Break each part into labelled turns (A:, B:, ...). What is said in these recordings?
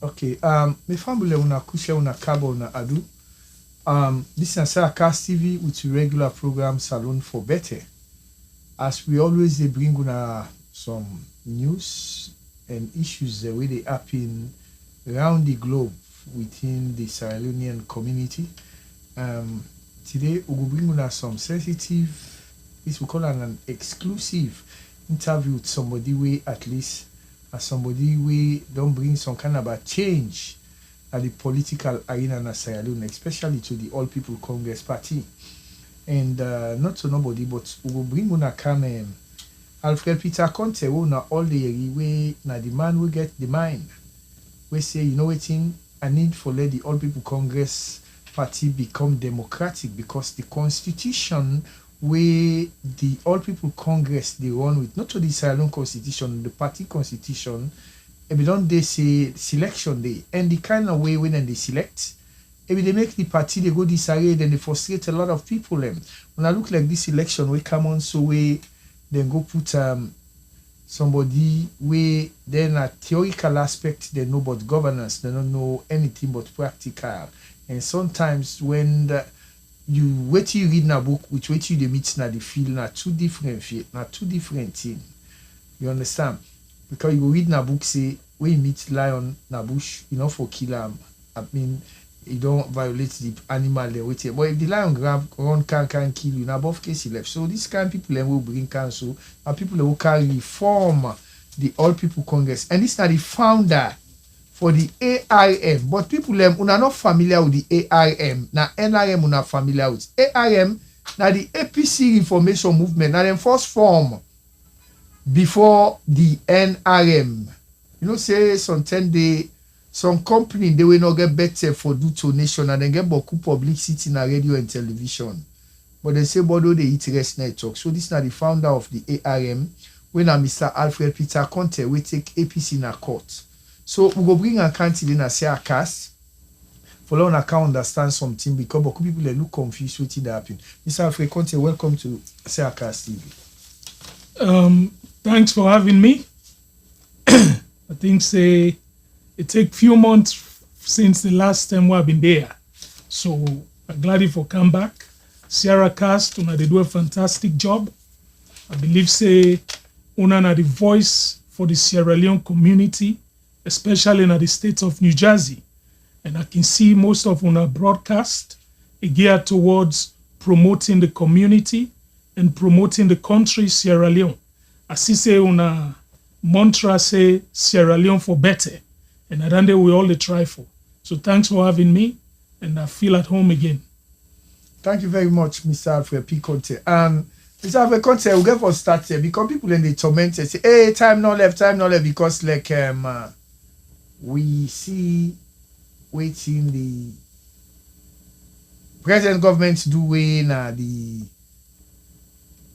A: Okay. My family una kusha una kaba una adu. This is Cast TV with your regular program Salon for Better. As we always they bring una some news and issues the way they happen around the globe within the Sierra Leonean community. Today we will bring una some sensitive, this we call an exclusive interview with somebody we at least as somebody we don't bring some kind of a change at the political arena in Sierra Leone, especially to the All People Congress Party. And not to nobody, but we will bring una come Alfred Peter Conteh, who na all the way na the man will get the mind. We say, you know what thing, I need for let the All People Congress Party become democratic because the constitution where the All People Congress they run with, not to the Sierra Leone constitution, the party constitution, and don't they say selection day, and the kind of way when they select, if they make the party they go disarray, then they frustrate a lot of people. When I look like this election, we come on so we then go put somebody where then a theoretical aspect they know about governance, they don't know anything but practical. And sometimes when you wait till you read in a book, which wait till you meet na the field, na two different things. You understand? Because you read in a book say when you meet lion na bush, you know for kill him. I mean you don't violate the animal they wait. But if the lion run can kill you, na both case he left. So this kind of people will bring council and people who can reform the All People Congress. And this is the founder for the ARM, but people una not familiar with the ARM. Now NRM una familiar with ARM. Now the APC Reformation Movement. Now them first form before the NRM. You know, say some company they will not get better for do donation and then get beaucoup publicity in radio and television. But they say bodo they eat rest night talk. So this is now the founder of the ARM. When Mr. Alfred Peter Conteh we take APC in a court. So we go bring a candidate in a say a cast. For long I can't understand something because but people they look confused with it happen. Mr. Alfred Conteh, welcome to say a cast TV.
B: Thanks for having me. I think say it take few months since the last time we have been there. So I'm glad for come back. Sierra Cast, they do a fantastic job. I believe say una na the voice for the Sierra Leone community, especially in the state of New Jersey. And I can see most of una broadcast geared towards promoting the community and promoting the country Sierra Leone. I see say una mantra say Sierra Leone for better. And I don't know we all the try for. So thanks for having me and I feel at home again.
A: Thank you very much, Mr. Alfred P. Conteh. And Mr. Alfred Conteh, we'll get for start here because people in the torment say, hey, time not left, because like we see waiting the present government doing the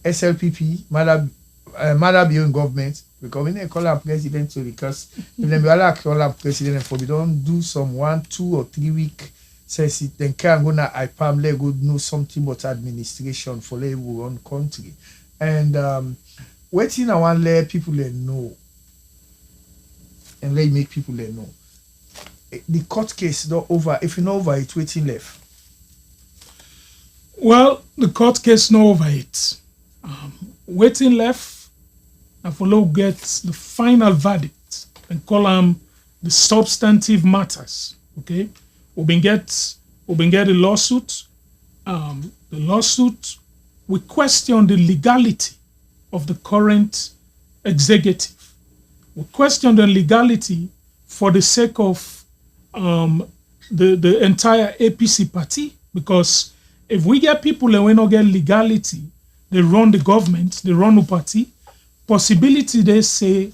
A: SLPP, Mother Being government, because we didn't call her president so because if they call her president for we don't do some 1, 2 or 3 week says it then can go na IPAM let go know something about administration for let we run country. And waiting I want let people know and let make people know. The court case not over. If you know over it, waiting left.
B: Well, the court case not over it. Waiting left. I follow get the final verdict and call them the substantive matters. Okay, we been get the lawsuit. The lawsuit we question the legality of the current executive. We question the legality for the sake of the entire APC party, because if we get people and we not get legality, they run the government, they run the party. Possibility they say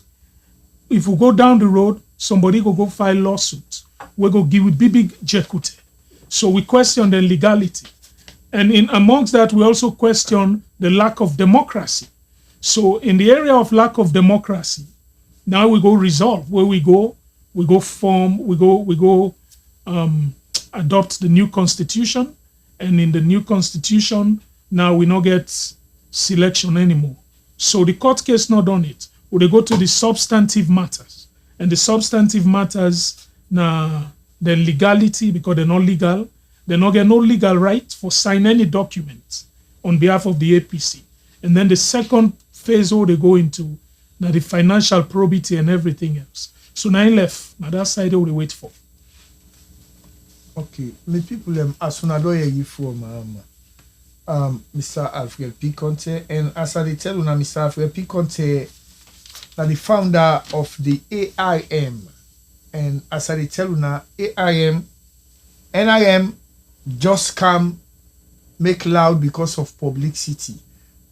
B: if we go down the road, somebody go file lawsuit. We go give it big jekute. So we question the legality. And in amongst that, we also question the lack of democracy. So in the area of lack of democracy, now we go resolve where we go adopt the new constitution. And in the new constitution, now we not get selection anymore. So the court case not done it. We go to the substantive matters. And the substantive matters na the legality because they're not legal. They not get no legal right for sign any document on behalf of the APC. And then the second phase they go into now the financial probity and everything else. So now left. Now that side they wait for.
A: Okay, the people as soon as you from Mr. Alfred Peter Conteh, and as I tell you now, Mr. Alfred Peter Conteh, now the founder of the AIM, and as I tell you now, NIM just come make loud because of publicity,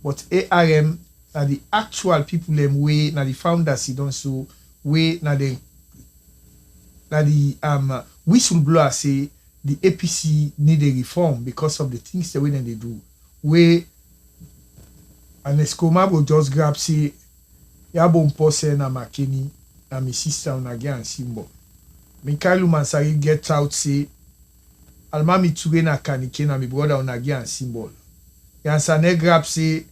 A: but AIM are the actual people them way now the founders he don't so way now the whistleblower say the APC need a reform because of the things the way that they do. Where and Escoma will just grab say Yabon Pose na Makeni na my sister on again symbol. Mikailu Mansari get out say Almami Ture na Kanike na my brother on again symbol. Yansane grab say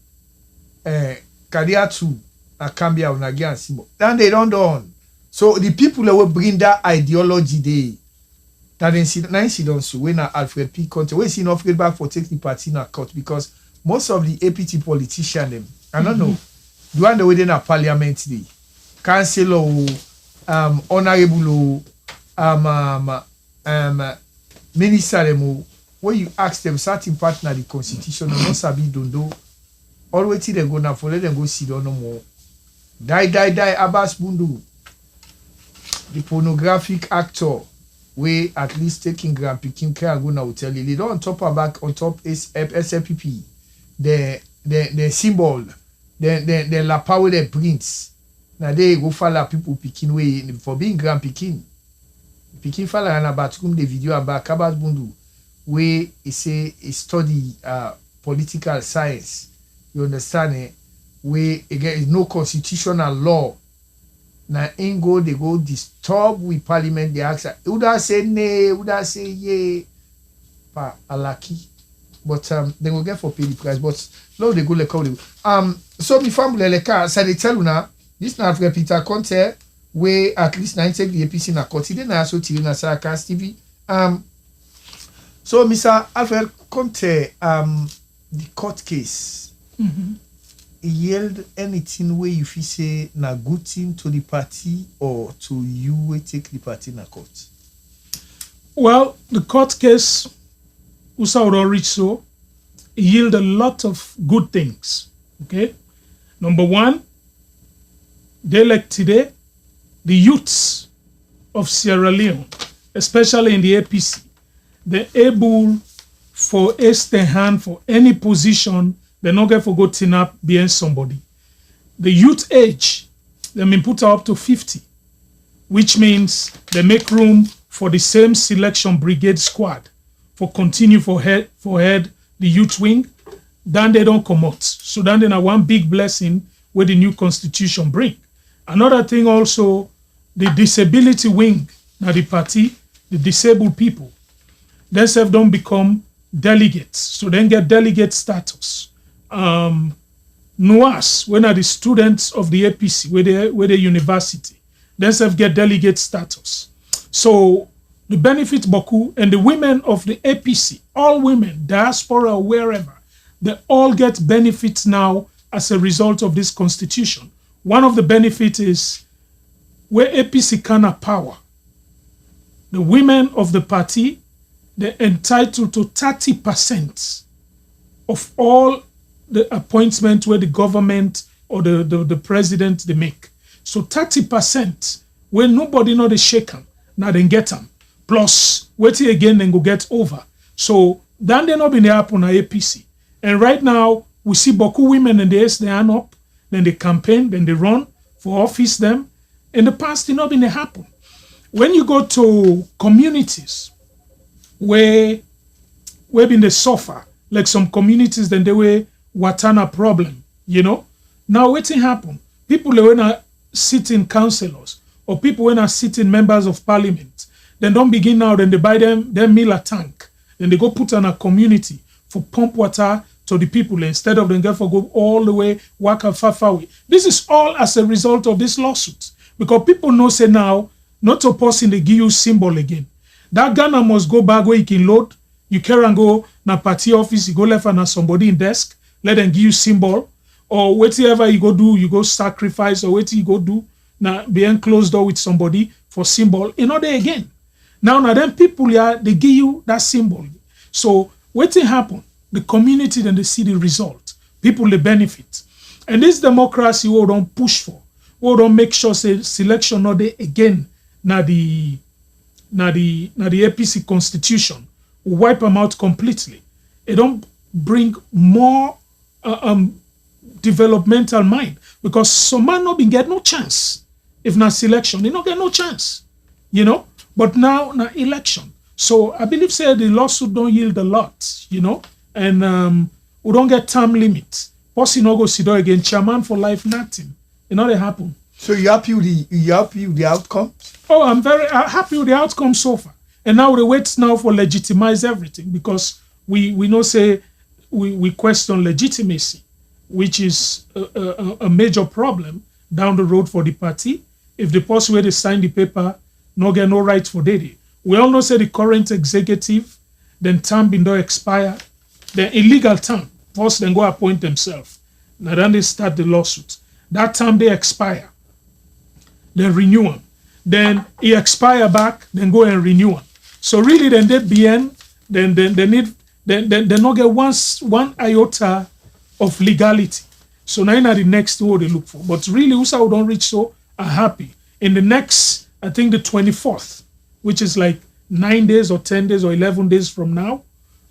A: Kadiatu na Kambia on again symbol. Then they don't done. So the people that will bring that ideology there. Now then see don't so when Alfred Peter Conteh, we see enough back for take the party in a court because most of the APT politicians them, I don't know, the one the way in a parliament day, councillor, honorable, minister them, when you ask them certain part of the constitution, no sabi don't do, always they go now for let them go sit down no more. Die, Abbas Bundu, the pornographic actor. We at least taking Grand Peking care and go now tell you they don't on top SLPP the symbol the la power the prints now they go follow people picking way for being Grand Peking follow and about the video about Kabas Bundu where he say he study political science you understand where again is no constitutional law. Now, they go disturb with parliament. They ask, would I say nay? Would I say yay? Pa alaki, but they will get for pay the price. But now they go like how they. So my family like so they tell you now. This now Alfred Peter Conteh, where at least 9 take the APC na court. Then I also tell you na Sarkas TV. So Mr. Alfred Conteh, the court case.
B: Mm-hmm.
A: Yield anything where you feel say na good thing to the party or to you we take the party na court?
B: Well, the court case Usauro reach so yield a lot of good things. Okay. Number one, they like today, the youths of Sierra Leone, especially in the APC, they're able for ace their hand for any position. They're not going to go tin up behind somebody. The youth age, they been put up to 50, which means they make room for the same selection brigade squad for continue for head the youth wing. Then they don't come out. So then they have one big blessing where the new constitution bring. Another thing also, the disability wing, now the party, the disabled people, themselves don't become delegates. So then get delegate status. NUAS, when are the students of the APC, where the university, themselves get delegate status. So the benefit Boku and the women of the APC, all women, diaspora, wherever, they all get benefits now as a result of this constitution. One of the benefits is where APC can have power. The women of the party, they're entitled to 30% of all the appointment where the government or the president they make. So 30% when nobody know they shake them, now they get them. Plus, wait again, then go get over. So then they not been happen on APC. And right now, we see Boku women and they hand up, then they campaign, then they run for office them. In the past, it not been happen. When you go to communities where been they suffer, like some communities, then they were Watana problem, you know. Now what's happen? People when are sitting councillors or people when are sitting members of parliament, then don't begin now, then they buy them meal a tank. Then they go put on a community for pump water to the people instead of them go all the way Waka Fafawi. This is all as a result of this lawsuit. Because people know say now not to person they give you symbol again. That Ghana must go back where you can load. You carry and go na party office, you go left and na somebody in desk, let them give you symbol. Or whatever you go do, you go sacrifice or what you go do, now behind closed door with somebody for symbol. In order again. Now then people here, they give you that symbol. So what happen? The community then they see the result. People they benefit. And this democracy we don't push for. We don't make sure say selection not there again. Now the APC constitution we wipe them out completely. It don't bring more developmental mind, because some man not been get no chance. If not selection, they not get no chance. But now election. So I believe say the lawsuit don't yield a lot, and we don't get term limit. Person no go sit down again, chairman for life, nothing. They happen.
A: So you happy with the outcome?
B: Oh, I'm very happy with the outcome so far. And now we wait now for legitimize everything, because we know say we question legitimacy, which is a major problem down the road for the party. If the person where they sign the paper no get no right for daily. We all know say the current executive, then term been don't expire, then illegal term. First then go appoint themselves. Now then they start the lawsuit. That term they expire. Then renew them. Then he expire back, then go and renew them. So really then they begin, then they need they not get one iota of legality. So now the next what they look for. But really who don't reach so are happy. In the next, I think the 24th, which is like 9 days or 10 days or 11 days from now,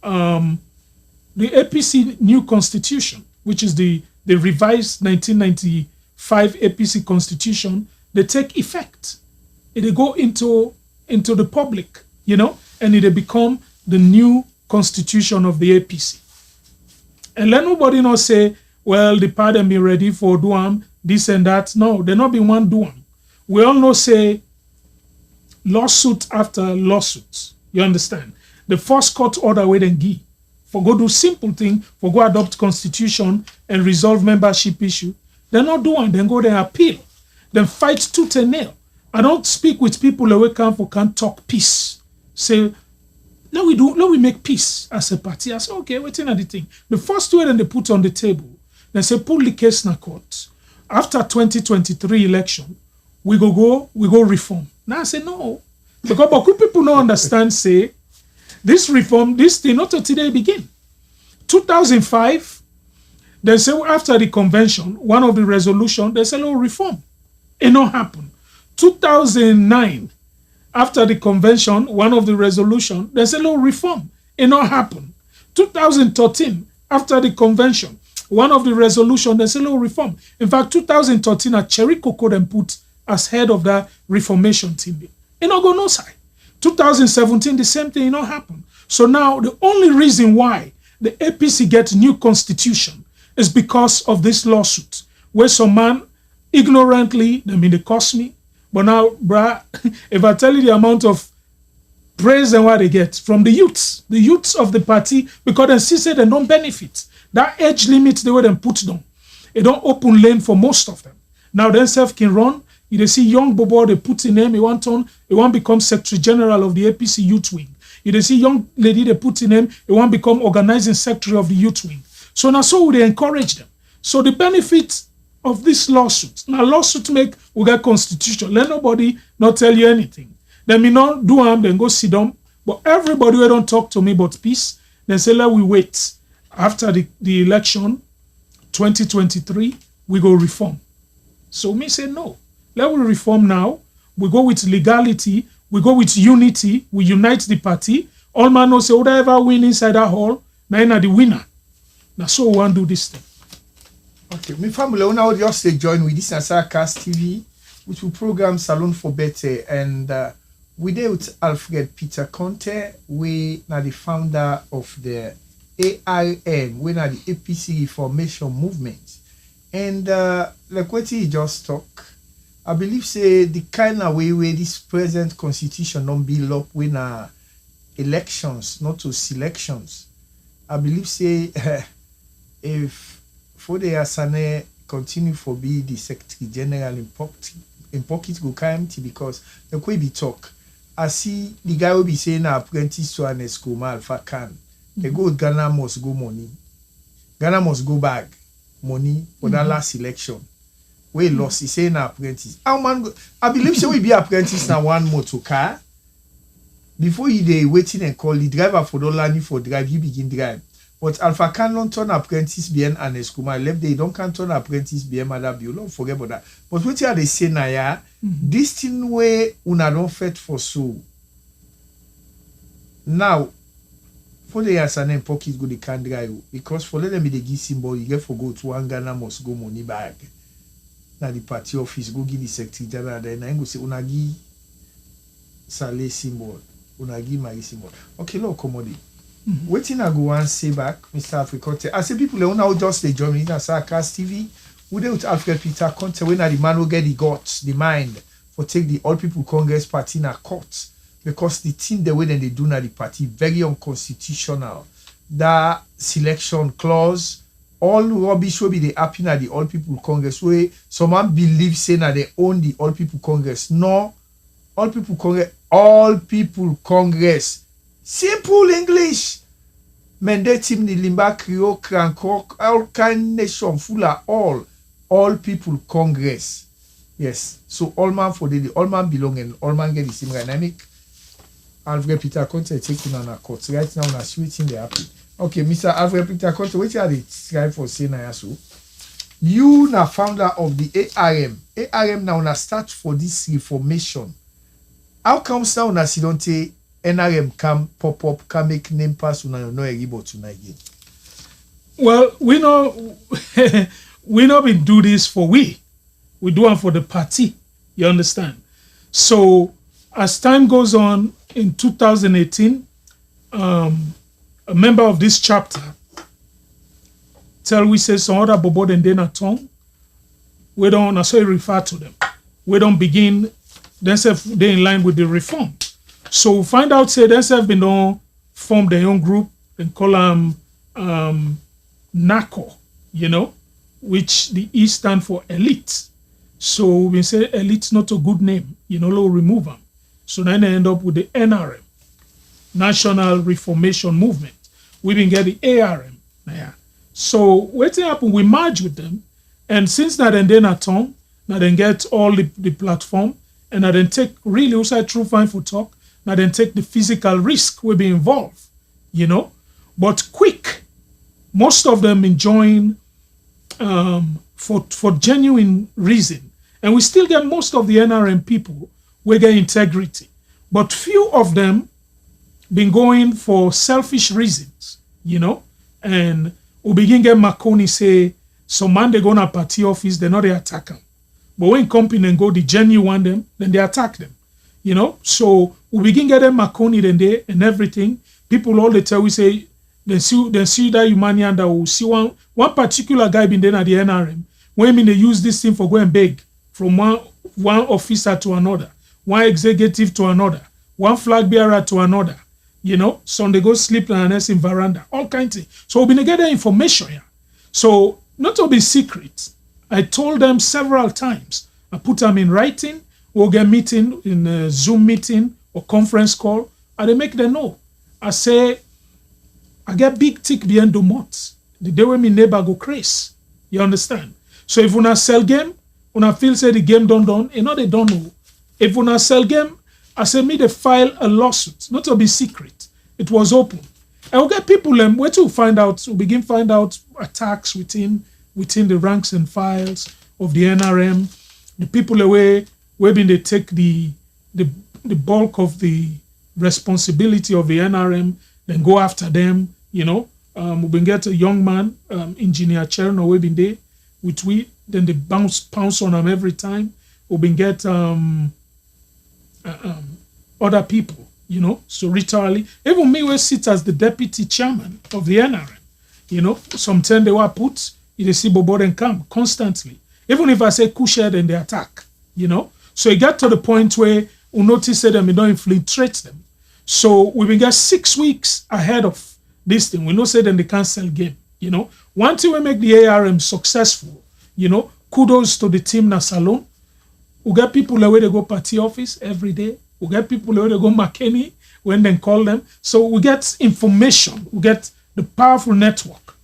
B: the APC new constitution, which is the revised 1995 APC constitution, they take effect. They go into the public, and it become the new constitution of the APC. And let nobody not say, well, the party be ready for doam, this and that. No, they not be one doam. We all know say lawsuit after lawsuit. You understand? The first court order we then give for go do simple thing, for go adopt constitution and resolve membership issue. They not do one, then go there appeal. Then fight tooth and nail. I don't speak with people who can't talk peace. Say, let we make peace as a party. I say, okay, waiting at the thing. The first way then they put on the table, they say, pull the case in court. After 2023 election, we go reform. Now I say no. Because people don't understand, say, this reform, this thing, not today begin. 2005, they say after the convention, one of the resolution, they say, no, reform. It not happen. 2009, after the convention, one of the resolution, they say, no, reform. It not happen. 2013, after the convention, one of the resolution, they say, no, reform. In fact, 2013, a Cherry Coco then put as head of that reformation team. It not go no side. 2017, the same thing, it not happen. So now, the only reason why the APC gets new constitution is because of this lawsuit, where some man ignorantly, they cost me. But now, bruh, if I tell you the amount of praise and what they get from the youths of the party, because they see say they don't benefit. That age limit they would put down. It don't open lane for most of them. Now themselves can run. You see young Bobo, they put in name, he want become Secretary General of the APC Youth Wing. You see young lady, they put in name, he want become Organizing Secretary of the Youth Wing. So now so they encourage them. So the benefit of this lawsuit, now lawsuit make we get constitution. Let nobody not tell you anything. Then me not do harm, then go sit down. But everybody who don't talk to me about peace, then say let we wait. After the election, 2023, we go reform. So me say no. Let we reform now. We go with legality. We go with unity. We unite the party. All man know say whatever win inside that hall, now the winner. Now so we want to do this thing.
A: Okay, my family now just say join with this Ansar Cast TV, which will program Salon for Better, and we there with Alfred Peter Conteh, we are the founder of the ARM, we are the APC Reformation Movement, and like what he just talk, I believe say the kind of way where this present constitution don't build up when elections, not to selections. I believe say if for the Asane continue for be the Secretary General in in pocket go carry empty because the way be talk. I see the guy will be saying apprentice to an Escoma Alpha can. They go Ghana must go money. Ghana must go back money for that last election. We lost. He saying apprentice. How man go, I believe so we be apprentice now one motor car. Before you dey waiting and call the driver for the learning for drive, you begin drive. But Alpha Cannon turn apprentice bien and Escoma left they don't can turn apprentice bien mother be don't forget about that. But what you are they say now yeah, this thing way una don't fit for so. Now for the years and then pockets go they can't drive because for let them be the give symbol you get for go to one Ghana must go money back. Now the party office go give the secretary general then I go say una give Saleh symbol, una give my symbol. Okay, look commodity. Waiting I go and say back, Mr. Alfred Conteh. I say people now just they join me in Cast TV. We deal with Alfred Peter Conteh when the man will get the guts, the mind for take the All People Congress party in a court because the thing the way that they do now the party very unconstitutional. That selection clause, all rubbish will be the happen at the All People Congress where someone believes saying that they own the All People Congress. No, All People Congress. Simple English. Mendetim ni limba Creole Crankok all kind nation full of all people Congress. Yes. So all man for the all man belong and all man get the same dynamic. Alfred Peter Conteh taking on a court. Right now on a switching the happy. Okay, Mr. Alfred Peter Conteh, what are the describe for saying na so? You na founder of the ARM. ARM now na start for this reformation. How come now na si don't say NRM can pop up, can make name pass no able tonight again.
B: Well, we know we not been do this for we do it for the party. You understand? So as time goes on, in 2018, a member of this chapter tell we say some other bobo than they not tongue. We don't necessarily refer to them. We don't begin themselves they in line with the reform. So find out say themselves been don't form their own group and call them NACO, you know, which the E stand for elite. So we say elite's not a good name, you know, we'll remove them. So then they end up with the NRM, National Reformation Movement. We been get the ARM. Yeah. So what happen? We merge with them, and since that and then at home, now then get all the platform, and now then take really also true fine for talk. Now then take the physical risk will be involved, you know. But quick, most of them enjoying for genuine reason. And we still get most of the NRM people with their integrity. But few of them been going for selfish reasons, you know. And we begin get Marconi say, some man they go to party office, they know they attack them. But when company and go the genuine them, then they attack them. You know, so we begin getting Marconi then there and everything. People all the time we say they see that humanity that will see one particular guy been there at the NRM. When they use this thing for going beg from one officer to another, one executive to another, one flag bearer to another. You know, so they go sleep in in veranda, all kinds of things. So we been getting information here. So not to be secret, I told them several times. I put them in writing. We'll get meeting in a Zoom meeting or conference call, and they make them know. I say, I get big tick behind the months. The day when my neighbor go crazy. You understand? So if una sell game, una feel say the game done, you know they don't know. If una sell game, I say me they file a lawsuit, not to be secret. It was open. And we'll get people where to find out, we'll begin find out attacks within the ranks and files of the NRM. The people away wherein they take the bulk of the responsibility of the NRM, then go after them, you know. We been get a young man, engineer Cherno, we been there with we, then they pounce on them every time. We been get other people, you know. So literally, even me will sit as the deputy chairman of the NRM, you know. Sometimes they were put, they see Bobo and come constantly. Even if I say Kusher, then they attack, you know. So it got to the point where we notice them, we don't infiltrate them. So we been get 6 weeks ahead of this thing. We know say then they cancel game, you know. One thing we make the ARM successful, you know, kudos to the team na Salon. We get people where they go party office every day. We get people where they go McKinney when they call them. So we get information. We get the powerful network,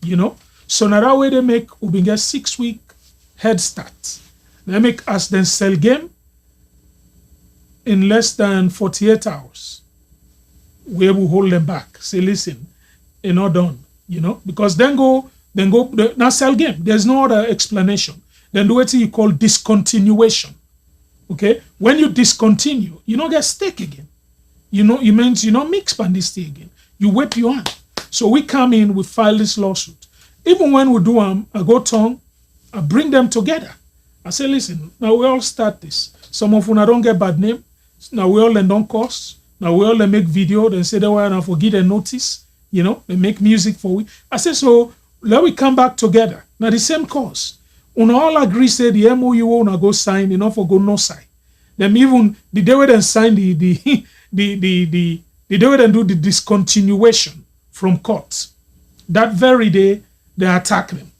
B: So now that way we get 6 week head start. They make us then sell game in less than 48 hours. We will hold them back. Say, listen, you're not done, because then go now sell game. There's no other explanation. Then do what you call discontinuation. Okay, when you discontinue, you don't get stake again. You means mix bandisty again. You whip your hand. So we come in, we file this lawsuit. Even when we do I go tongue, I bring them together. I say, listen, now we all start this. Some of them don't get bad name. Now we all don't cost. Now we all make video. They say they want to forget the notice. They make music for we. I say, so let we come back together. Now the same cause. Una all agree say the MOU una go sign, for go no sign. Them even the day when they sign the day when they do the discontinuation from court. That very day they attack them.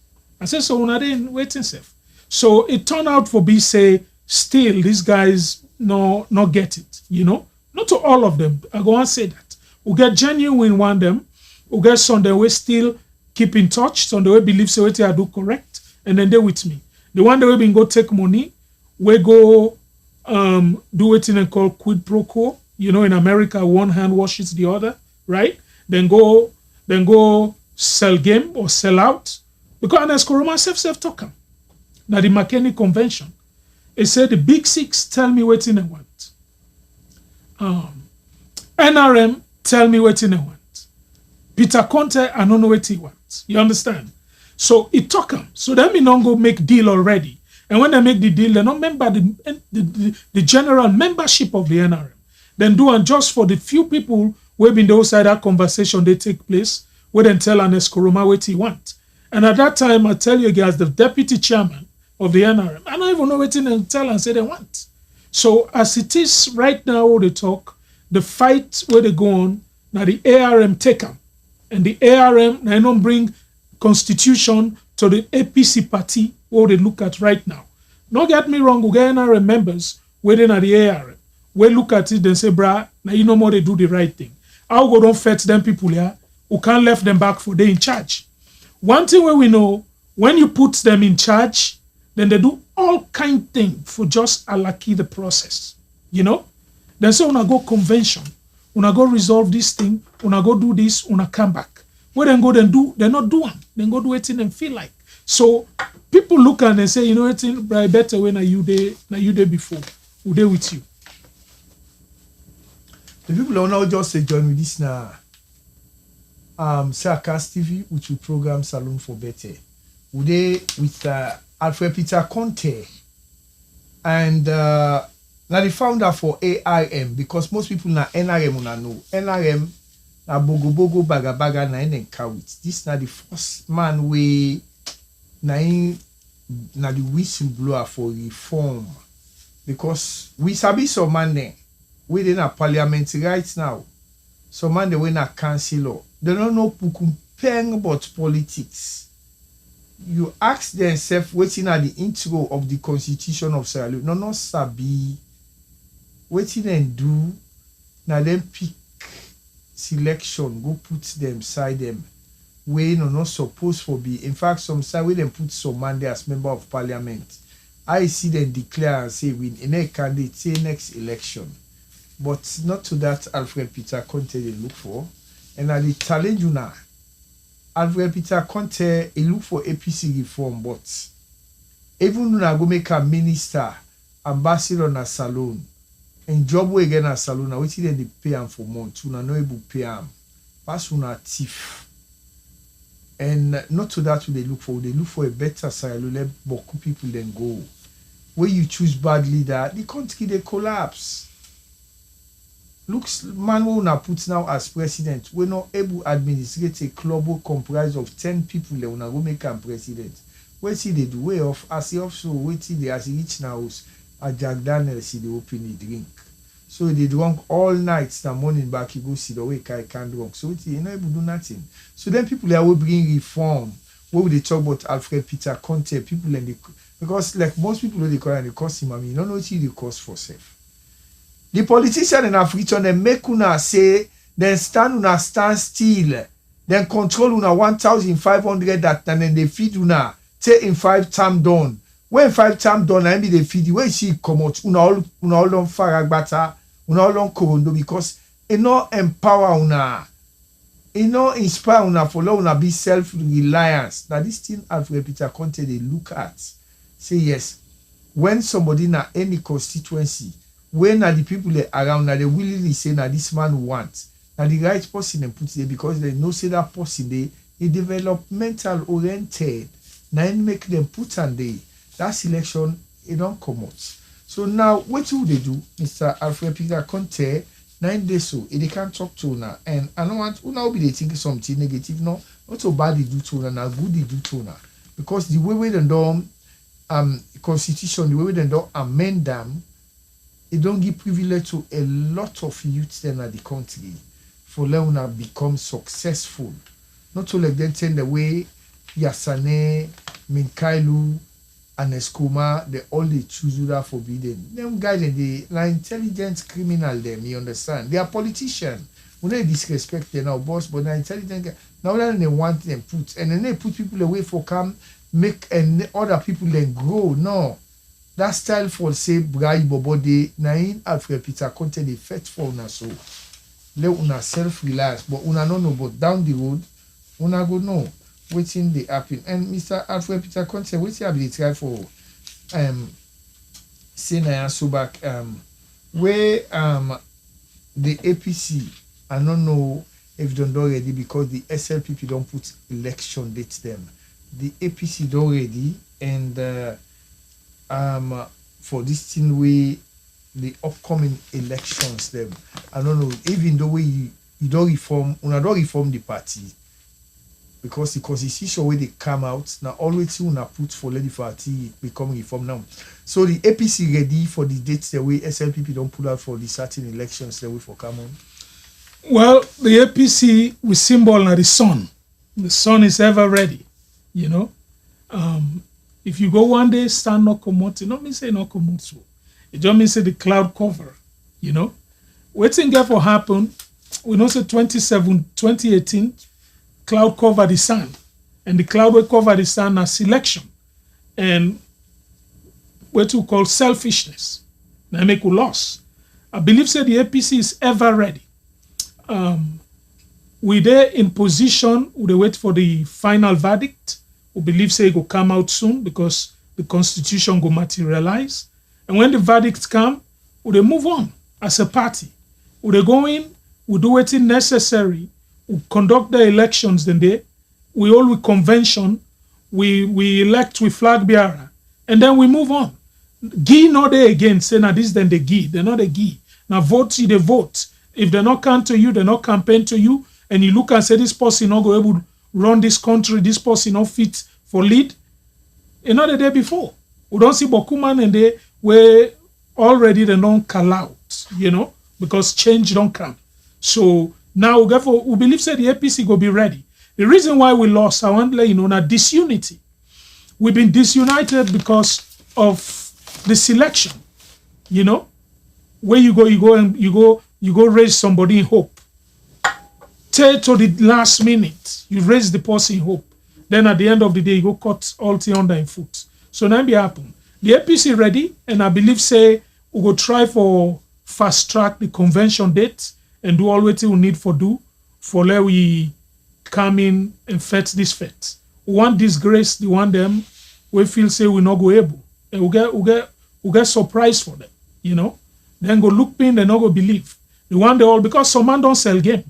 B: I say, so una then waiting safe. So it turned out for be say still these guys not get it, Not to all of them. I go and say that. We get genuine one them. We get some that we still keep in touch. Some that we believe say what I do correct. And then they with me. The one that we been go take money, we go do it in a called quid pro quo. In America, one hand washes the other, right? Then go sell game or sell out. Because as Koroma self talk. Now the McKinney Convention, it said the big six tell me what I want. NRM tell me what I want. Peter Conteh, I don't know what he wants. You understand? So it took them. So then we don't go make deal already. And when they make the deal, they don't member the general membership of the NRM. Then do and just for the few people who have been the outside that conversation they take place, we then tell Anes Koroma what he want. And at that time, I tell you guys, the deputy chairman of the NRM, I don't even know what they tell and say they want. So as it is right now, where they talk, the fight where they go on, now the ARM take them. And the ARM, now don't bring constitution to the APC party what they look at right now. Don't get me wrong, we get NRM members waiting at the ARM. We look at it and say, brah, now you know more they do the right thing. I'll go don't fetch them people here who can't left them back for they in charge. One thing where we know, when you put them in charge, then they do all kind thing for just alaki the process. Then say una go convention, una go resolve this thing, una go do this, una come back. Where then go then do, they not do them. Then go do it and feel like. So people look and they say, it's better when you there before. Who there with you?
A: The people are now just join with this now. Cast TV, which will program Salon for Better. Who they with Alfred Peter Conteh. And now the founder for AIM, because most people na NRM una know. NRM na bogo baga na enen kawit. This na the first man we na the whistleblower for reform. Because we sabi some man there. We in a parliament right now. Some man they we na councillor. They don't know pukumpeng about politics. You ask themselves waiting at the intro of the Constitution of Sierra Leone. No sabi. Waiting and do. Now then pick selection. Go put them side them. We not supposed to be. In fact, some side we then put some man there as member of parliament. I see them declare and say win any candidate say next election. But not to that Alfred Peter Conteh they look for. And I the challenge you now. Alfred Peter Conteh he look for APC reform, but even when I go make a minister, ambassador na salon, and job we again a salon, I wait then they pay him for months. Una no able pay him. Pass una thief. And not to that they look for. They look for a better side. Let boku people then go. Where you choose bad leader, the country they collapse. Looks man who na put now as president, we're not able to administrate a club comprised of 10 people that wanna go make him president. What see they do way off as he also wait till they as he reach now a Jack Daniels see they open the drink. So they drunk all night, the morning back he go see the way I can't drunk. So he not able to do nothing. So then people that will bring reform, What would they talk about Alfred Peter Conteh, people and the, because like most people know they call and they cost him, I mean, you don't know what the cost for self. The politician in Africa, they make una say, then stand still, then control una 1,500 that, and then they feed una, say in 5 term done. When 5 term done, and be they feed you, when she come out, una all on faragbata, una all on korondo, because it no empower una, it no inspire una, for una be self-reliance. Now this thing Alfred Peter Conteh they look at, say yes, when somebody na any constituency, when are the people around, now they willingly say, now this man wants, now the right person they put there, because they know say that person they developmental oriented, now it make them put on there. That selection, it don't come out. So now, what do they do, Mr. Alfred Peter Conteh? 9 days so, they can't talk to una, and I don't want una be they thinking something negative, no, not so bad they do to una, now good they do to una, because the way they don't constitution, the way they don't amend them, it don't give privilege to a lot of youths then at the country for them become successful. Not to like them turn the way Yasane, Minkailu, and Eskuma, they all they choose that forbidden. Them guys, they are intelligent criminal, them, you understand? They are politicians. We don't disrespect them now, boss, but they're intelligent guys. Now that they want them put, and then they put people away for come, make and other people then grow. No. That style for say Brai Bobo de Nain Alfred Peter Conteh the fet for una so. Let una self-reliance, but una no know, but down the road, una go know waiting they happen. And Mr. Alfred Peter Conteh, what you have they try for say na so back where the APC, I don't know if done already because the SLPP don't put election dates them. The APC don't ready and for this thing way the upcoming elections them. I don't know, even the way you don't reform the party. Because the constitution where they come out, now always you put for the party become reform now. So the APC ready for the dates the way SLPP don't put out for the certain elections the way for come on.
B: Well, the APC we symbol now the sun. The sun is ever ready, you know. If you go one day, stand not commot, it not mean say not commot so. It just mean say the cloud cover, you know. Waiting get for happen, we know say 2018, cloud cover the sun. And the cloud will cover the sun as selection. And what we call selfishness. Now make a loss. I believe say the APC is ever ready. We there in position, we wait for the final verdict. We believe say it will come out soon because the constitution will materialize. And when the verdicts come, we move on as a party. We go in, we do what is necessary, we conduct the elections then there, we hold with convention, we elect with flag bearer, and then we move on. Gee not there again, say now this then they gee, they're not a gee. Now vote, they vote. If they're not come to you, they're not campaign to you, and you look and say this person not go able to run this country, this person not fit for lead. Another day before, we don't see Bokuman and they were already they don't call out, you know, because change don't come. So now we believe say the APC go be ready. The reason why we lost, I want to let you know, now disunity. We've been disunited because of the selection, you know, where you go raise somebody in hope. Till to the last minute, you raise the person in hope. Then at the end of the day, you go cut all the under in foot. So now be happen. The APC ready, and I believe say we go try for fast track the convention date and do all what we need for do for let we come in and fet this fet. We want disgrace, the one them we feel say we not go able. And we get surprised for them, you know. Then go look pin, they not go believe. The one they all because some man don't sell game.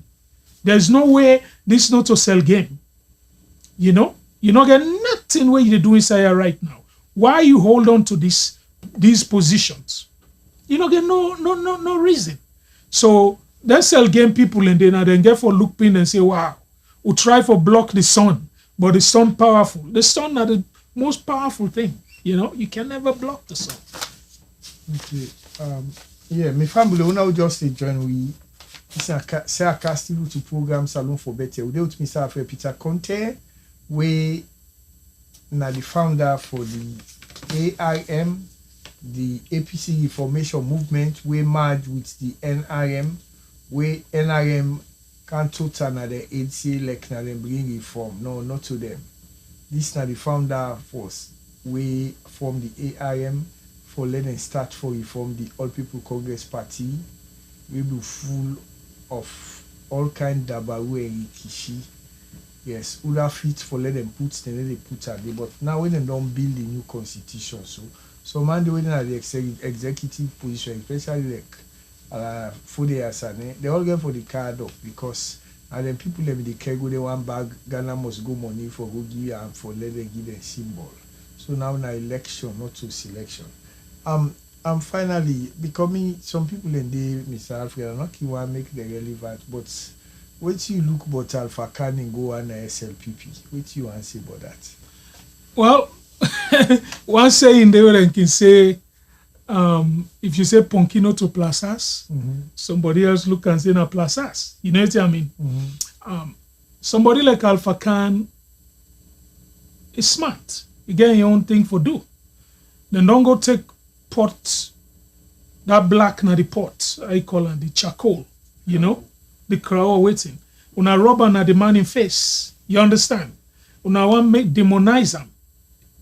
B: There's no way this not to sell game. You know? You not get nothing where you do inside here right now. Why you hold on to these positions? You don't get no reason. So then sell game people and then get for look pin and say, wow, we try for block the sun, but the sun powerful. The sun are the most powerful thing. You know, you can never block the sun.
A: Okay. Yeah, my family will just join we. Say I cast you to program Salon for Better. We with Mr. Alfred Peter Conteh, we na the founder for the AIM, the APC Reformation Movement, we merge with the NRM, where NRM can't total na the ADC like na them bring reform. No, not to them. This na the founder force. We form the AIM for let them start for reform the All People Congress Party. We be full of all kind dabaru and kishi. Yes, other fit for let them put then they put at there. But now when they don't build the new constitution, so man they waiting at the executive position, especially like for the asane, they all get for the card up because and then people let me the carry go they one bag Ghana must go money for go give and for let them give them symbol. So now election, not to selection. And finally becoming some people in the Mr. Alfred are not want make the relevant, but what you look about Alpha Can and go on SLPP? What you want to say about that?
B: Well, one saying they can say, if you say Ponkino to Plazas, somebody else look and say na Plazas. You know what I mean? Somebody like Alpha Can is smart. You get your own thing for do. Then don't go take pot, that black na the pot, I call it the charcoal, you know? The crowd waiting. Una rubber na the man in face. You understand? Una want make demonize them.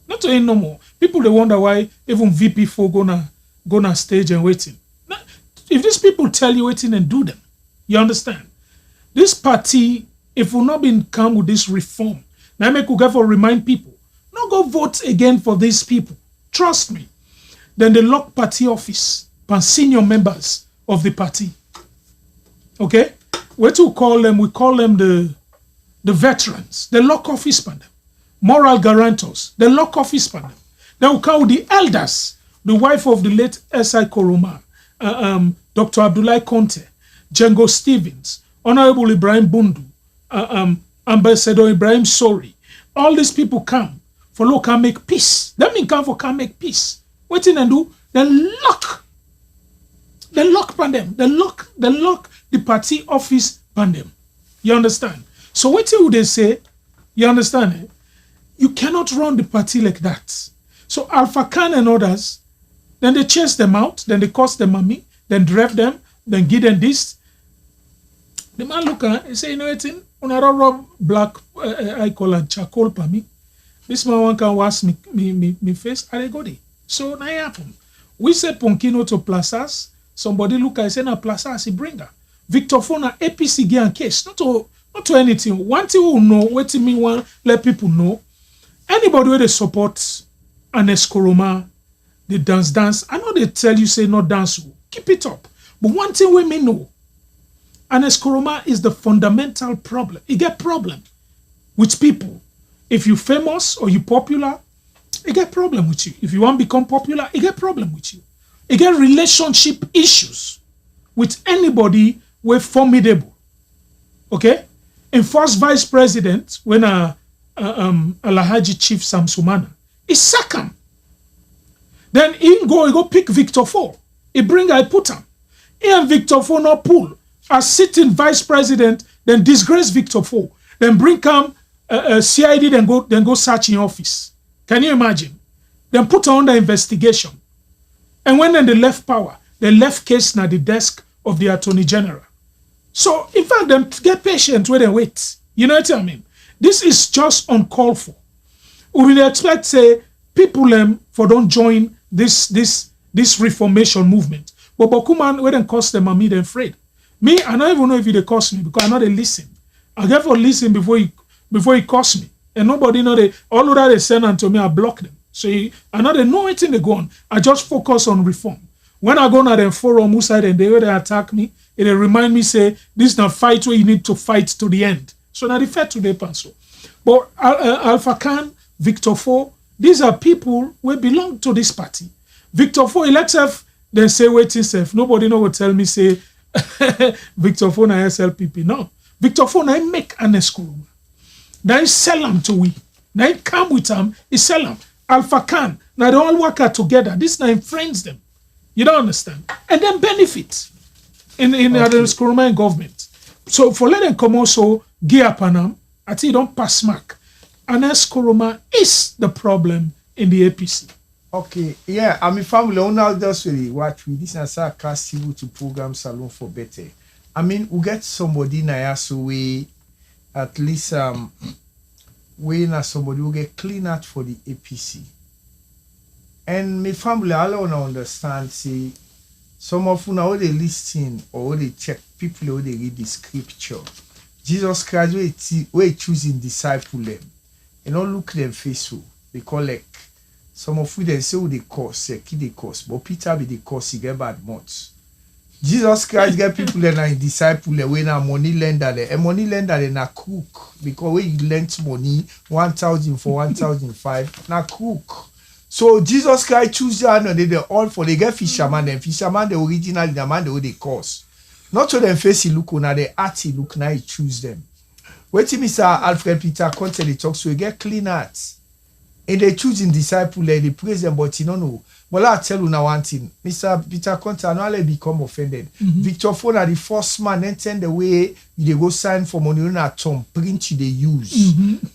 B: Not to ain't no more. People they wonder why even VP for gonna stage and waiting. Now, if these people tell you waiting and do them, you understand? This party, if we not been come with this reform, now make we for remind people, not go vote again for these people. Trust me. Then they lock party office and senior members of the party. Okay? What we call them? We call them the veterans. The lock office for them. Moral guarantors. The lock office for them. Then we call the elders. The wife of the late S.I. Koroma. Dr. Abdullah Conteh. Django Stevens. Honorable Ibrahim Bundu. Ambassador Ibrahim Sori. All these people come for look and make peace. That mean come for can make peace. What in and do? They lock on them. They lock the party office on them. You understand? So what would they say? You understand? Eh? You cannot run the party like that. So Alpha Khan and others, then they chase them out, then they cost them money, then drive them, then give them this. The man look at and say, you know what? When I don't rub black, I call it charcoal for me. This man one can wash me face, and I go there. So now happen. We say Ponkino to Plazas. Somebody look at say na Plazas he bring her. Victor Fona APC get case. Not to anything. One thing we know, what me want let people know. Anybody where they support an Eskoroma, they dance. I know they tell you say not dance. Keep it up. But one thing we may know, an Eskoroma is the fundamental problem. It get problem with people. If you famous or you popular, it get problem with you. If you want to become popular, it get problem with you. It get relationship issues with anybody we're formidable. Okay? In first vice president, when Alhaji Chief Samsumana, he sack him. Then he go pick Victor Fo. He bring I put him. He and Victor Fo not pull. As sitting vice president, then disgrace Victor Fo. Then bring him CID, then go search in office. Can you imagine? Then put her under investigation. And when then they left power, they left case na the desk of the Attorney General. So, in fact, them get patient where they wait. You know what I mean? This is just uncalled for. We will expect, say, people for don't join this reformation movement. But Bokuman, when they cost them, I mean, they're afraid. Me, I don't even know if they cost me because I know they listen. I get for listen before he cost me. And nobody know all of that they send unto me, I block them. So I know they know anything they go on. I just focus on reform. When I go to the forum side and they attack me, it remind me say this is not fight where you need to fight to the end. So now they fight to the pencil. But Alpha Khan, Victor Fo, these are people who belong to this party. Victor Fo elects self, then say wait himself. Nobody know what tell me say Victor Fo na SLPP. No. Victor Fo na make an Eskoroma. Now he sell them to we. Now he come with them, he sell them. Alpha Khan, now they all work out together. This now friends them. You don't understand? And then benefit in the Eskoroma government. So for let them come also gear up on them, I think you don't pass smack. Anes Koroma is the problem in the APC.
A: Okay, yeah, I mean, family, owner just really watch we this is a cast you to program Salon for Better. I mean, we get somebody na so we at least we na somebody who get clean out for the APC. And my family, all I wanna understand, see, some of you now they listen or they check people who they read the scripture. Jesus Christ, we choosing disciple them. You know, look them face so they collect. Some of you they say who they cause, key they cause, but Peter be the cause, he get bad much. Jesus Christ get people that are disciple when a money lender there. A money lender they na crook because when you lend money 1,000 for 1,005 na crook. So Jesus Christ choose them and they all for they get fisherman. Then fisherman the original the man they cause. Not to them face look on the art look now he choose them. Wait till Mr. Alfred Peter Conteh they talk so he get clean hearts. And they choosing disciple they praise them but you don't know. But I tell you now one thing, Mr. Peter Conteh no let become offended. Victor Ford are the first man then tell the way they go sign for money on a tom print they use.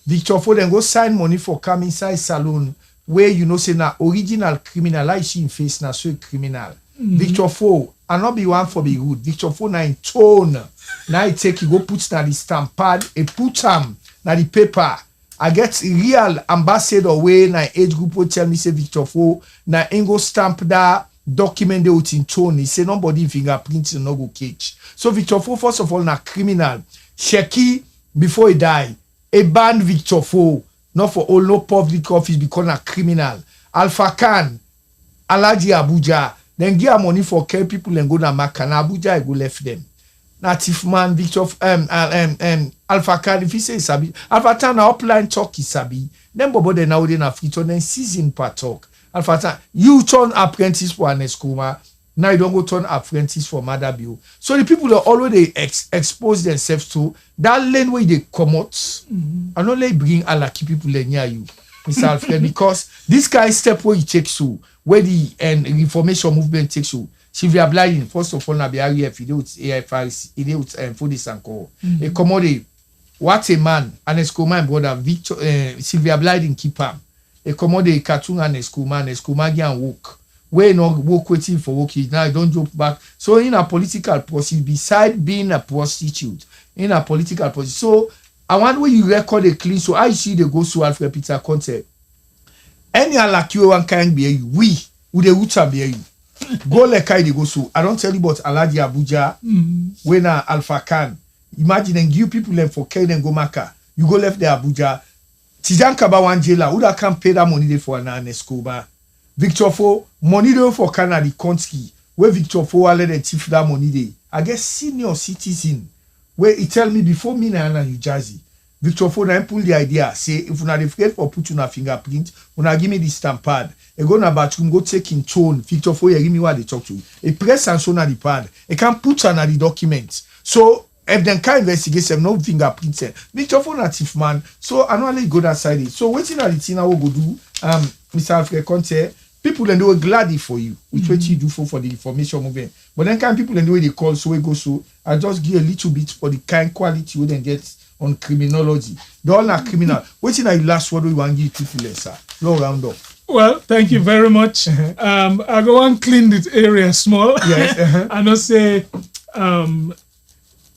A: Victor Ford then go sign money for come inside salon where you know say na original criminal like she in face na so criminal. Victor Ford and not be one for be good. Victor Ford na in tone. Now he take he go put na the stamp pad and put na the paper. I get real ambassador way na age group will tell me say Victor Fo na ingo stamp that document they out in tone. He say nobody fingerprint no go catch. So Victor Fo first of all na criminal. Sheki before he die. A ban Victor Fo not for all no public office because na criminal. Alpha Khan Alaji Abuja then give money for care people and go na Makana Abuja I go left them. Native man Victor Alpha Khan if he say sabi Alpha Khan na upline talk is sabi then bobo de now they na free to then season per talk Alpha Khan you turn apprentice for an Eskuma now you don't go turn apprentice for Mother Bill so the people that already expose themselves to that lane where they come out and only bring Alaki people near you Mr. Alfred because this guy step where he takes you where the reformation movement takes you. Sylvia Blyden, first of all, na BRF, il est AFRC, il est Fodis encore. Et comment what a man, an Eskoma brother, Victor, Sylvia Blyden keep him. Et comment they cartoon an Eskoma get work. Where no work waiting for work, now don't jump back. So in a political process, beside being a prostitute, in a political process, so I want where you record a clean, so I see the go to Alfred Peter Conteh. Any like you one can be you, we, would the roots be you. Go like they go so. I don't tell you about Alaji Abuja when Alpha Khan. Imagine and give people them for Kane and go Maka. You go left there Abuja. Tijan Kaba one jailer who that can pay that money there for an Escobar. Victor Fo money there for Canada Konski. Where Victor Fo let them thief that money there. I guess senior citizen where he tell me before me na New Jersey. Victor Fo na pull the idea say if una dey afraid for put una fingerprint una give me the stamp pad e go na bathroom go take in tone Victor Fo give me what they talk to a press and show na the pad e can put na the document so if dem can investigate them no fingerprint Victor Fo na thief man so I normally go that side it so wetin na the thing I will go do Mr. Alfred Conteh people then they were glad for you with what you do for the information movement but then kind people then the way they call so we go so I just give a little bit for the kind quality we then get on criminology. They all are criminal. What's in the last word we want to give people, sir? Long round up.
B: Well, thank you very much. I go and clean this area small.
A: Yes.
B: I know say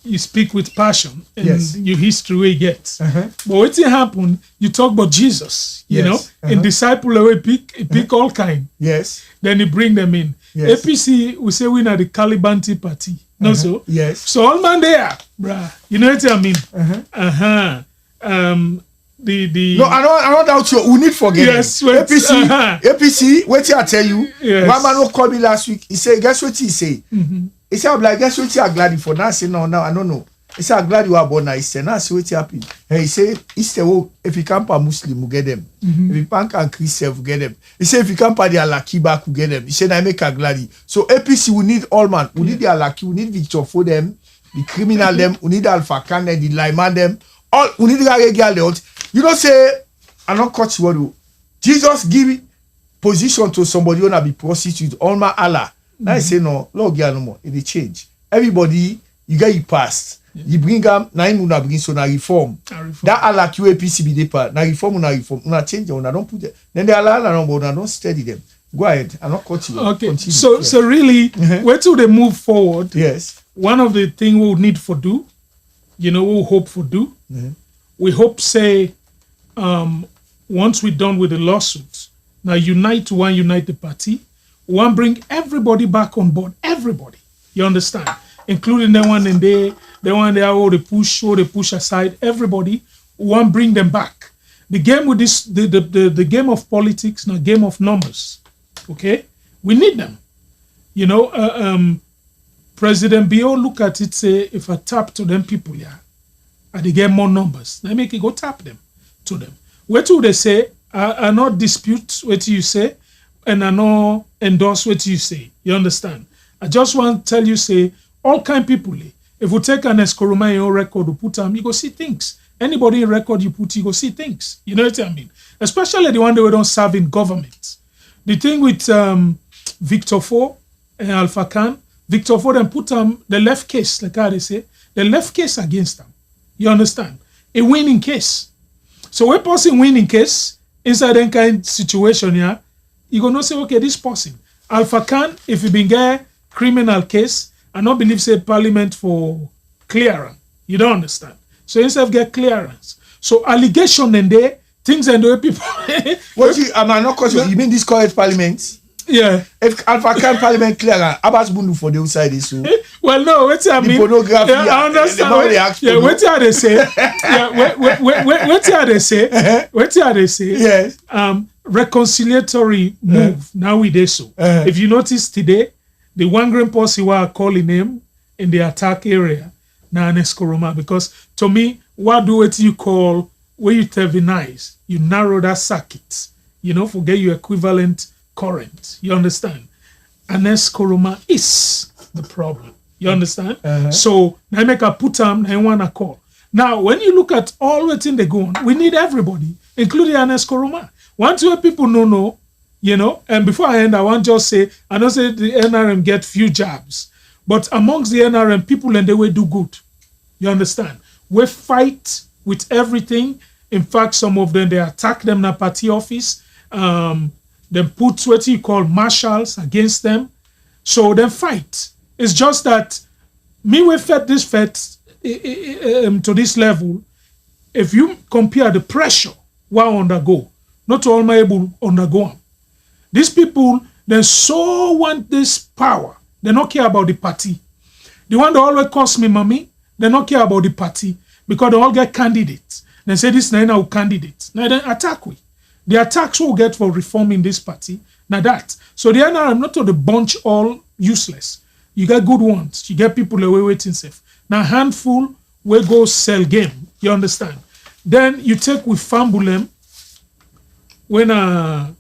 B: you speak with passion and your history we get. But what's happen? You talk about Jesus, you know, and disciple away pick all kind.
A: Yes.
B: Then you bring them in.
A: Yes.
B: APC we say we are the Calibanti party. No so?
A: Yes.
B: So all man there, bruh. You know what I mean?
A: No, I don't doubt you. We need forget.
B: Yes,
A: APC, wait I tell you.
B: Yes.
A: One man who called me last week, he said, guess what he say? He said, I'm like, guess what you are glad for? Now I say, no, I don't know. He said, I'm glad you are born now. He said, now see what happened. And he said, if you can't pa Muslim, we get them. If you can't Christian, we get them. He said, if you can't pa the Alaki back, we get them. He said, I make a glad. So APC, we need all man. We need the Alaki, we need Victor for them, the criminal them, we need Alpha Khan, the Lyman them. All we need the regular. You don't say, I don't cut you what Jesus give position to somebody who wanna be prostitute, all my Allah. Now I say no, Lord, no more. It change. Everybody you get it passed. You bring am, na him una bring so na reform. That allow APC be the part. Na reform, una change them, una don't put it. Then they allow them, but una don't steady them. Go ahead, I'm not cutting you.
B: Okay,
A: continue.
B: so really, where till they move forward,
A: yes.
B: One of the things we'll need for do, we'll hope for do, we hope say, once we're done with the lawsuits, now unite the party, one bring everybody back on board, everybody, you understand, including the one in there, all they push aside, everybody, one bring them back. The game with this, the game of politics, now game of numbers. Okay, we need them. President Bio look at it, say, if I tap to them people, and they get more numbers, they make it go tap them to them. What do they say? I not dispute what you say, and I not endorse what you say. You understand? I just want to tell you, say, all kind of people, if we take an Eskoroma in your record, you put them, you go see things. Anybody in record you put, you go see things. You know what I mean? Especially the one that we don't serve in government. The thing with Victor Fo and Alpha Khan, Victor Fo then put the left case, like how they say, the left case against them. You understand? A winning case. So when person winning case, inside that kind of situation, you gonna say, okay, this person. Alpha Khan, if you been get criminal case, I don't believe say parliament for clearance. You don't understand. So instead of get clearance. So allegation and there, things and the way people
A: what you am I not question? You mean this correct parliament?
B: Yeah.
A: If Alpha Khan parliament clear, Abbas Bundu for the outside is so.
B: Well, no, what's I mean?
A: Pornography.
B: Yeah, I understand. What they say? Yeah, what they say?
A: Yes.
B: Reconciliatory move. Now we do so. If you notice today, the one grandpa were calling him in the attack area. Now Eskoroma, because to me, what do what you call where you televise, you narrow that circuit, forget your equivalent current. You understand? And Eskoroma is the problem. You understand? So I make a put them, I want to call. Now, when you look at all the things they go on, we need everybody, including Eskoroma. Once you people know, and before I end, I want to just say, I don't say the NRM get few jobs. But amongst the NRM, people and they will do good. You understand? We fight with everything. In fact, some of them, they attack them in a party office. Then put what you call marshals against them. So they fight. It's just that me, we fed this to this level. If you compare the pressure we undergo, not all my able undergo them. These people, they so want this power. They don't care about the party. The one that always cost me money, they don't care about the party because they all get candidates. They say this is our candidate. Now then attack we. The attacks we'll get for reforming this party. Now that. So the NRM not to the bunch all useless. You get good ones. You get people away waiting safe. Now handful will go sell game. You understand? Then you take with Fambulem when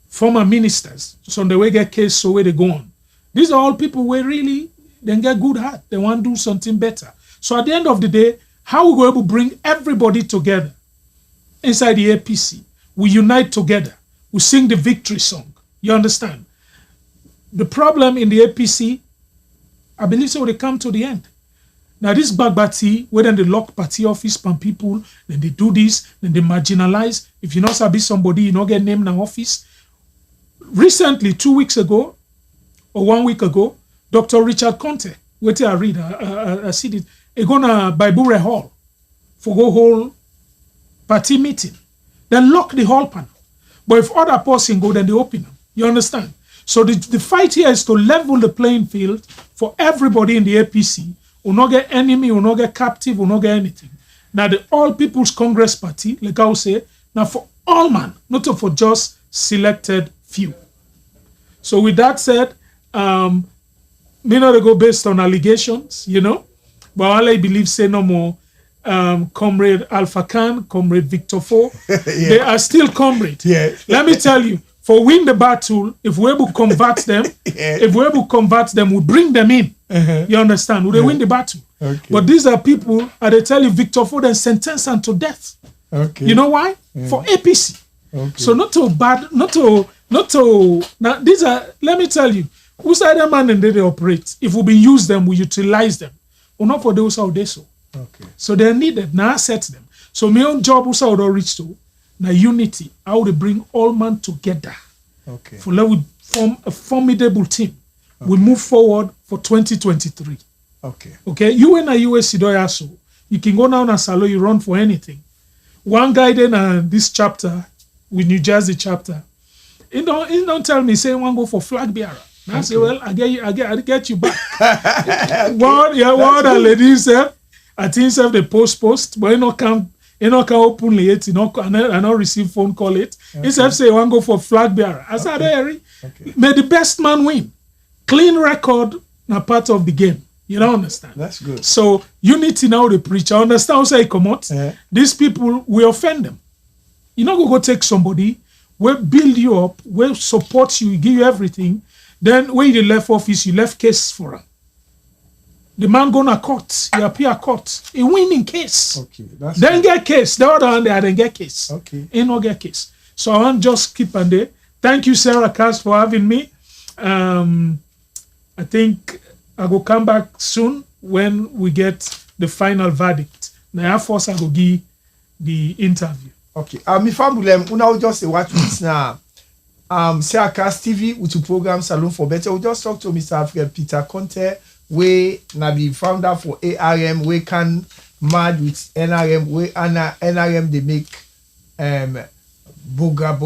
B: former ministers, so they will get case so where they go on. These are all people where really they get good heart. They want to do something better. So at the end of the day, how we go able to bring everybody together inside the APC? We unite together. We sing the victory song. You understand? The problem in the APC, I believe so they come to the end. Now this Bagbati, where then they lock party office from people, then they do this, then they marginalize. If you not sabi somebody, you not get named in an office. Recently, 2 weeks ago, or 1 week ago, Dr. Richard Conteh, wait till I read, I see it, he gonna Baibure Hall for go whole party meeting. Then lock the hall panel. But if other person go, then they open them. You understand? So the fight here is to level the playing field for everybody in the APC. Will not get enemy, will not get captive, will not get anything. Now the All People's Congress Party, like I will say, now for all man, not for just selected few. So with that said, may not go based on allegations, but all I believe say no more. Comrade Alpha Khan, Comrade Victor Fo, they are still comrade.
A: Yeah.
B: Let me tell you, for win the battle, if we're able to convert them, we bring them in. You understand? We win the battle.
A: Okay.
B: But these are people, and they tell you Victor Fo then sentence them to death.
A: Okay.
B: You know why? For APC.
A: Okay.
B: So not to now these are, let me tell you, who's other man and they operate. If we use them, we utilize them. or not for those out there. So
A: Okay.
B: so they're needed. Now I set them. So my own job also would reach to now unity. How they bring all man together.
A: Okay.
B: For let we form a formidable team. We move forward for 2023.
A: Okay.
B: Okay. You and a US Sidoya so you can go down and salo, you run for anything. One guy then this chapter with New Jersey chapter. He don't tell me say one go for flag bearer. I say, well, I get you back. What and ladies say, I think say the post, but you not come openly it, I not receive phone call it. He said say one go for flag bearer. I said, okay. May the best man win. Clean record na part of the game. You don't understand.
A: That's good.
B: So unity now the preach. I understand how say come out. These people will offend them. You not go take somebody, will build you up, will support you, give you everything. Then when you left office, you left case for him. The man gonna court, he appear court, he winning case.
A: Okay, that's
B: then get case. The other one there, then get case.
A: Okay.
B: He no get case. So I want just keep on there. Thank you, Sarah Cass, for having me. I think I will come back soon when we get the final verdict. Now first I go give the interview.
A: Okay. Mi family, una just say what it's now. Sarah Cass TV with the program Salon for Better. We just talk to Mr. Alfred Peter Conteh, we na be founder for ARM, we can merge with NRM, we NRM they make boga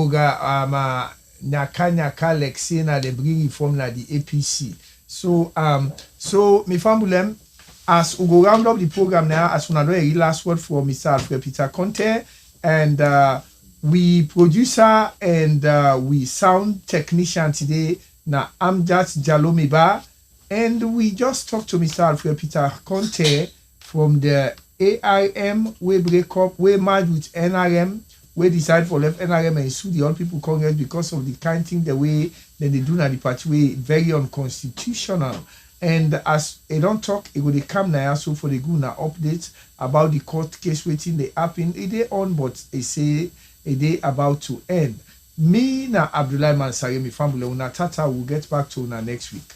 A: nyaka like say na they bring reform na the APC. So mi family, as we go round up the program now, as una do a last word for Mr. Alfred Peter Conteh, and we producer and we sound technician today na Amjad Jalomiba, and we just talked to Mr. Alfred Peter Conteh from the ARM, we break up, we merge with NRM, we decide for left NRM and sue the old people Congress because of the kind thing the way that they do na the party way very unconstitutional. And as they don't talk, it will come now so for the good now updates about the court case waiting they happen. It they on, but they say a day about to end. Me na Abdullah Mansari, mi family una tata will get back to una next week.